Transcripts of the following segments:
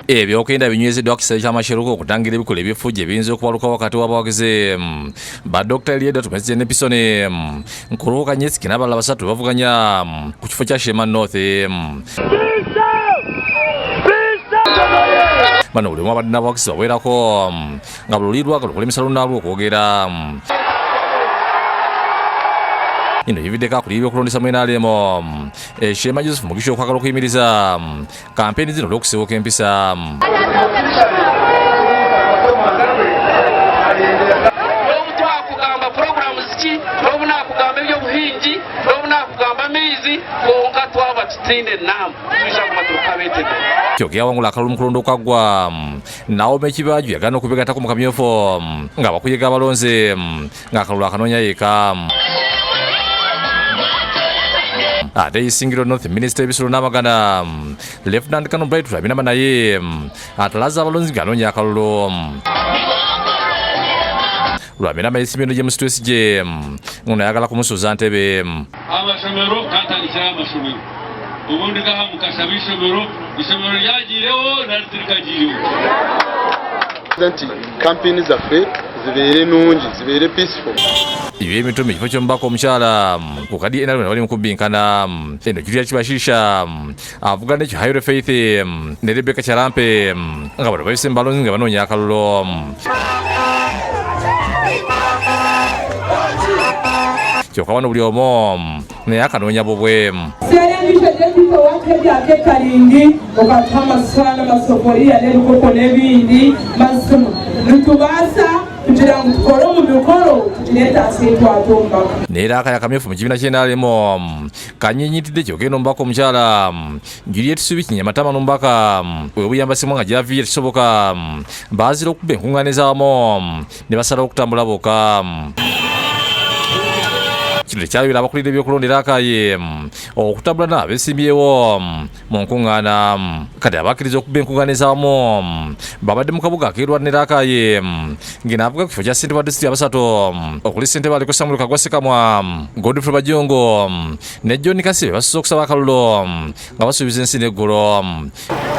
Ebyokenda binywezeddwa kisale ky'amasheruko okutangira ebikola eby'effujjo ebiyinza okubaluka wakati w'abawagizi ba Dr. Eliada tumezze n'episone nkuruuka Nyesiki n'abalala basatu bavuganya ku kifo kya Shema North. Bano buli omu abadde n'abawagizi bawerako nga buli lwagala okulemesa lunnaalwo okwogera. Ino yividdeko akulira ebyokulondesa mu NRM Shema Joseph Mugisha okwagala okuyimiriza kampeni zino olw'okusibuka empisa. Kugamba programs ki n'obuna kugamba ebyobuhingi n'obuna kugamba amaizi konka twaba tutinde NRM tuisha kumatuka betedde kyogera wangula akalulu mu kulonda okwaggwa Naome Kibaju yagaana okubegatako mu kamyufu nga bakuyiga abalonzi ng'akalulu akanoonya yeka. Ate Isingiro North Minister ebisolo n'amagana Lieutenant Colonel Bright tulabinama naye atalaza abalonzi ng'anoonya akalulu. Lwabinama Isimeno James Besigye ono ayagala kumusuuza ntebe. Amasomero gatandikira amasomero ubundi gaha mukasaba isomero lyagirewo nalitirika giriwo. Kampeni zaffe zibeere nungi zibeere peaceful. Ibi emitumi ekifo ky'omubaka omukyala ku kadi NRM bali mu kubbinkana eno Julia Kibashiisha avuga n'ekyo High Faith ne Rebecca Kyalampe nga bano bayise mu balonzi nga banoonya akalulu. Kyokka wano buli omu naye akanoonya bubwe. Kalingi okatama sana masokoliya n'ebikopo n'ebindi masomo nitubasa kugira ngo tukole mu mikolo tukireetaasa etwatombaka. Neera akaya kamyufu mu kibiina ky'NRM kanyinyitidde kyogenda omubaka omukyala Juliet Subi Kinyamatama n'omubaka webuyambasimwa nga gyaviire kisoboka baazira okubba enkuŋŋaaniza wamu ne basalawo okutambula bokka. Kino tekyalabira abakulira ebyokulondera akaye okutambula n'abesimbyewo mu nkuŋŋaana kati abakkiriza okubba enkuŋŋaaniza wamu babadde mu kabuga akeerwanira akaye ng'eno avuga ku kifo kya ssentebe wa disitulikiti abasatu okuli ssentebe aliko Samuel Kagwa Sekamwa, Godfrey Bajongo ne John Kasibe basusse okusaba akalulu nga basuubiza ensi n'eggulu.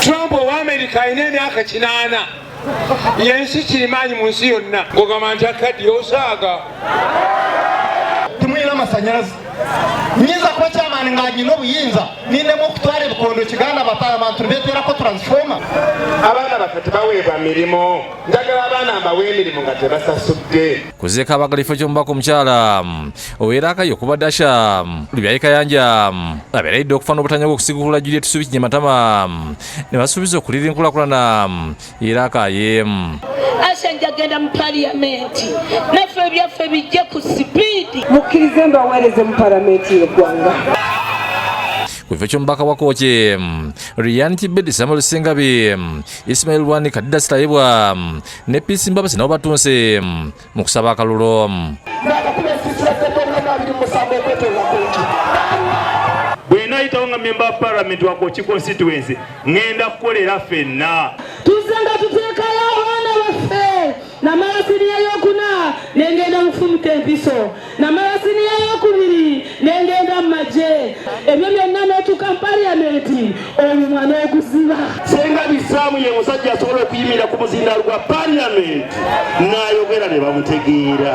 Trump owa America alina emyaka 8 yensi kirimaanyi mu nsi yonna ng'ogamba nti akaddi osaaga tumuyina amasanyalaze nyinza kuba kyamaani ng'anyina obuyinza nindemu okutwala ebikondo kiganda bapaalamenti nibeeterako transforma. abaana baffe tebaweebwa mirimu njagala abaana mbawe emirimu nga tebasasudde. Kuzeeka abagala ekifo ky'omubaka omukyala oweera akayi okubadde Asha Lubyayi Kayanja abeeredde okufa n'obutanya bw'okusigulula Juliet Subi Kinyamatama ne basuubiza okulira enkulaakulana era akaye. Asha njagenda mu parliamenti naffe ebyaffe bijje ku sipiidi mukkirize mbaweereze mu parliamenti y'eggwanga. Ku kifo ky'omubaka wa Kooki Ryan Tibedi Samuel Sengabi Ismail Lwani Kadida Sitayibwa ne Peace Mbabasi nabo batunse mu kusaba akalulu. Bwe naayitawo nga member of parliament wa Kooki constituency ngenda kukolera ffenna. Tuzanga tuteekayo abaana baffe namala siniya y'okuna nengenda mufumita empiso namala siniya y'okubiri nengenda mu magye ebyo byonna n'otuuka mu parliamenti omumwa n'oguziba. Sengabi Saamu ye musajja asobola okuyimira ku muzindaalo gwa parliament n'ayogera ne bamutegeera.